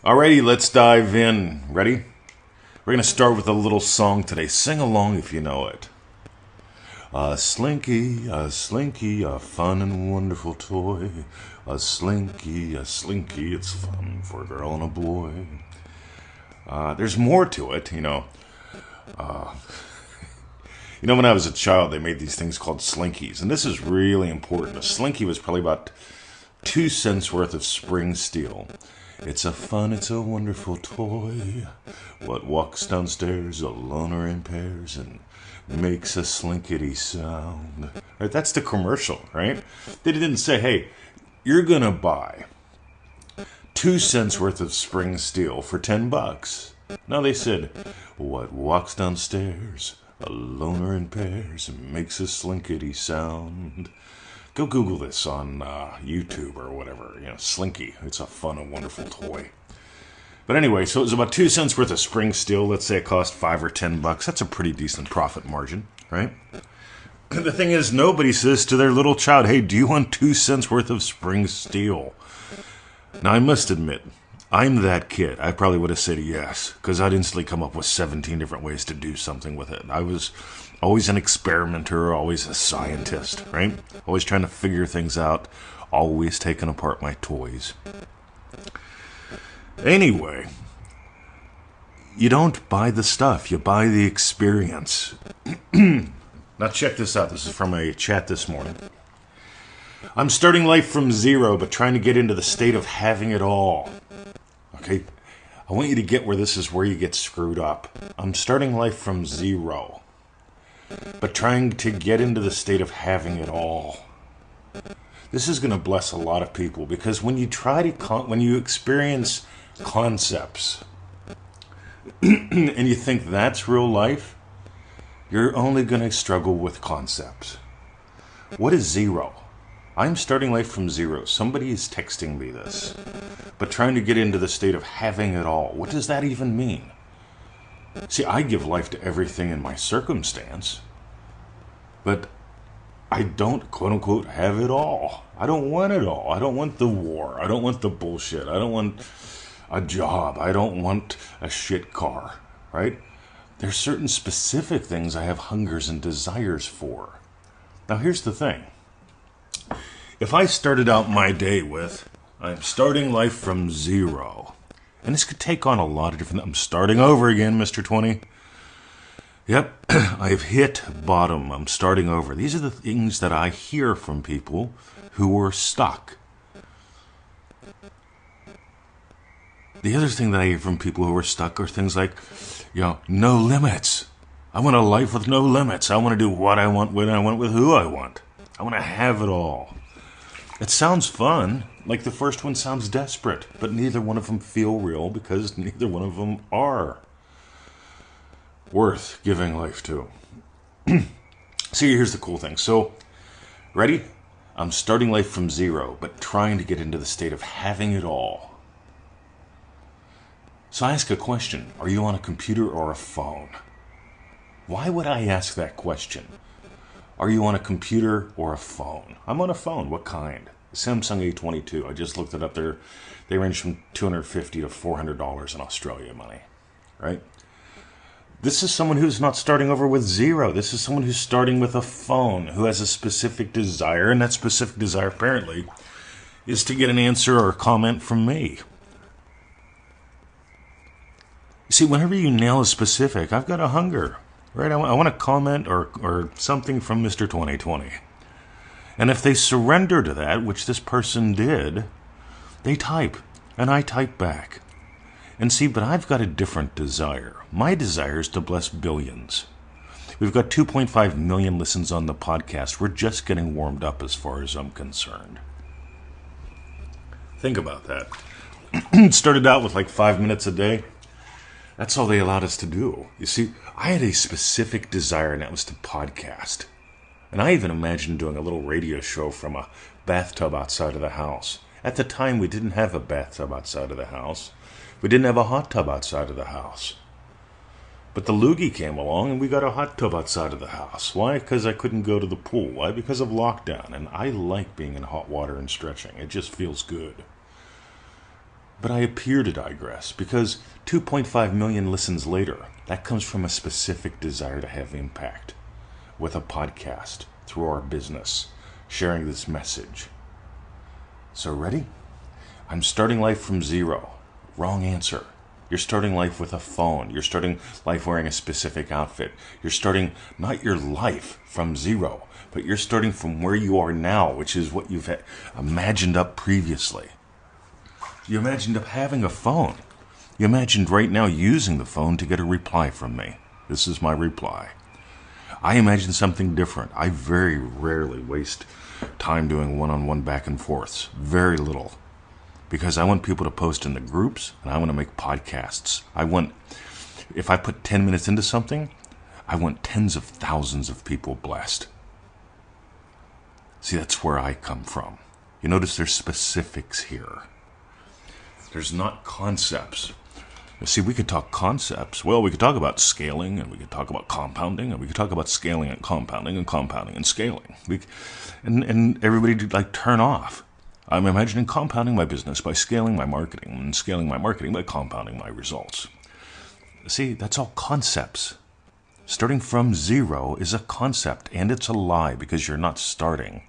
Alrighty, let's dive in. Ready? We're going to start with a little song today. Sing along if you know it. A slinky, a fun and wonderful toy. A slinky, it's fun for a girl and a boy. There's more to it, you know. When I was a child, they made these things called slinkies, and this is really important. A slinky was probably about 2 cents worth of spring steel. It's a wonderful toy. What walks downstairs alone or in pairs and makes a slinkity sound. Right, that's the commercial, right? They didn't say, hey, you're gonna buy 2 cents worth of spring steel for $10. No, they said, what walks downstairs alone or in pairs and makes a slinkity sound. Go Google this on YouTube or whatever. Slinky. It's a fun and wonderful toy. But anyway, so it was about 2 cents worth of spring steel. Let's say it cost $5 or $10. That's a pretty decent profit margin, right? The thing is, nobody says to their little child, hey, do you want 2 cents worth of spring steel? Now, I must admit, I'm that kid. I probably would have said yes, because I'd instantly come up with 17 different ways to do something with it. I was always an experimenter, always a scientist, right? Always trying to figure things out, always taking apart my toys. Anyway, you don't buy the stuff, you buy the experience. Now check this out. This is from a chat this morning. I'm starting life from zero, but trying to get into the state of having it all. Okay? I want you to get where this is where you get screwed up. I'm starting life from zero, but trying to get into the state of having it all. This is going to bless a lot of people, because when you when you experience concepts and you think that's real life, you're only going to struggle with concepts. What is zero? I'm starting life from zero. Somebody is texting me this, but trying to get into the state of having it all. What does that even mean? See, I give life to everything in my circumstance, but I don't, quote unquote, have it all. I don't want it all. I don't want the war. I don't want the bullshit. I don't want a job. I don't want a shit car, right? There's certain specific things I have hungers and desires for. Now, here's the thing. If I started out my day with, I'm starting life from zero, and this could take on a lot of different, I'm starting over again, Mr. 20. Yep, I've hit bottom. I'm starting over. These are the things that I hear from people who are stuck. The other thing that I hear from people who are stuck are things like, no limits. I want a life with no limits. I want to do what I want, when I want, with who I want. I want to have it all. It sounds fun. Like the first one sounds desperate, but neither one of them feel real, because neither one of them are worth giving life to. See, here's the cool thing. So, ready? I'm starting life from zero, but trying to get into the state of having it all. So I ask a question. Are you on a computer or a phone? Why would I ask that question? Are you on a computer or a phone? I'm on a phone. What kind? Samsung A22. I just looked it up there. They range from $250 to $400 in Australia money, right? This is someone who's not starting over with zero. This is someone who's starting with a phone, who has a specific desire, and that specific desire apparently is to get an answer or a comment from me. You see, whenever you nail a specific, I've got a hunger, right? I want a comment or something from Mr. 2020. And if they surrender to that, which this person did, they type, and I type back. And see, but I've got a different desire. My desire is to bless billions. We've got 2.5 million listens on the podcast. We're just getting warmed up as far as I'm concerned. Think about that. It started out with like 5 minutes a day. That's all they allowed us to do. You see, I had a specific desire, and that was to podcast. And I even imagined doing a little radio show from a bathtub outside of the house. At the time, we didn't have a bathtub outside of the house. We didn't have a hot tub outside of the house. But the loogie came along, and we got a hot tub outside of the house. Why? Because I couldn't go to the pool. Why? Because of lockdown. And I like being in hot water and stretching. It just feels good. But I appear to digress because 2.5 million listens later, that comes from a specific desire to have impact with a podcast through our business, sharing this message. So ready? I'm starting life from zero. Wrong answer. You're starting life with a phone. You're starting life wearing a specific outfit. You're starting not your life from zero, but you're starting from where you are now, which is what you've imagined up previously. You imagined up having a phone. You imagined right now using the phone to get a reply from me. This is my reply. I imagine something different. I very rarely waste time doing one-on-one back and forths. Very little. Because I want people to post in the groups, and I want to make podcasts. If I put 10 minutes into something, I want tens of thousands of people blessed. See, that's where I come from. You notice there's specifics here. There's not concepts. See, we could talk concepts. Well, we could talk about scaling, and we could talk about compounding, and we could talk about scaling and compounding and scaling. And everybody would turn off. I'm imagining compounding my business by scaling my marketing, and scaling my marketing by compounding my results. See, that's all concepts. Starting from zero is a concept, and it's a lie because you're not starting.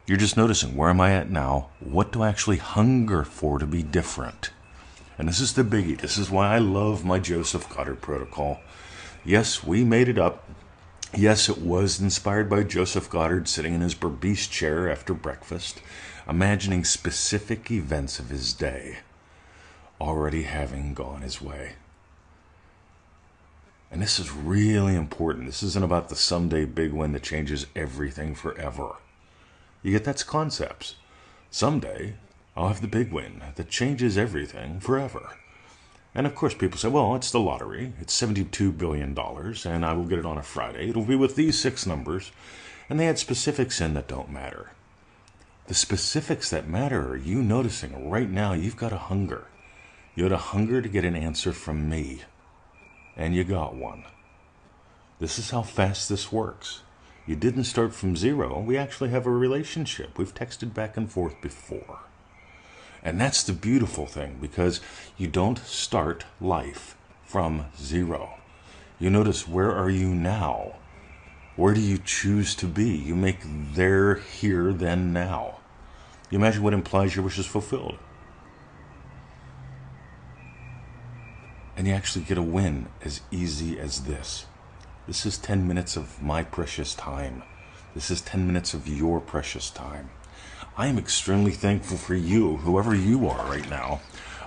You're just noticing, where am I at now? What do I actually hunger for to be different? And this is the biggie. This is why I love my Joseph Goddard protocol. Yes, we made it up. Yes, it was inspired by Joseph Goddard sitting in his Berbice chair after breakfast, imagining specific events of his day already having gone his way. And this is really important. This isn't about the someday big win that changes everything forever. You get that's concepts. Someday, I'll have the big win that changes everything forever. And of course, people say, well, it's the lottery. It's $72 billion, and I will get it on a Friday. It'll be with these 6 numbers. And they add specifics in that don't matter. The specifics that matter are you noticing right now you've got a hunger. You had a hunger to get an answer from me. And you got one. This is how fast this works. You didn't start from zero. We actually have a relationship. We've texted back and forth before. And that's the beautiful thing, because you don't start life from zero. You notice, where are you now? Where do you choose to be? You make there, here, then, now. You imagine what implies your wish is fulfilled. And you actually get a win as easy as this. This is 10 minutes of my precious time. This is 10 minutes of your precious time. I am extremely thankful for you, whoever you are right now,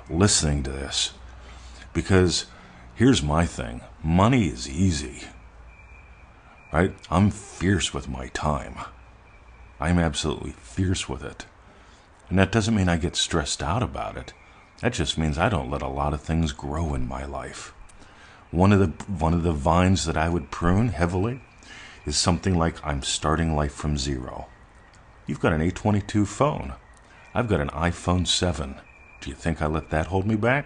listening to this. Because here's my thing. Money is easy. Right? I'm fierce with my time. I'm absolutely fierce with it. And that doesn't mean I get stressed out about it. That just means I don't let a lot of things grow in my life. One of the vines that I would prune heavily is something like I'm starting life from zero. You've got an A22 phone. I've got an iPhone 7. Do you think I let that hold me back?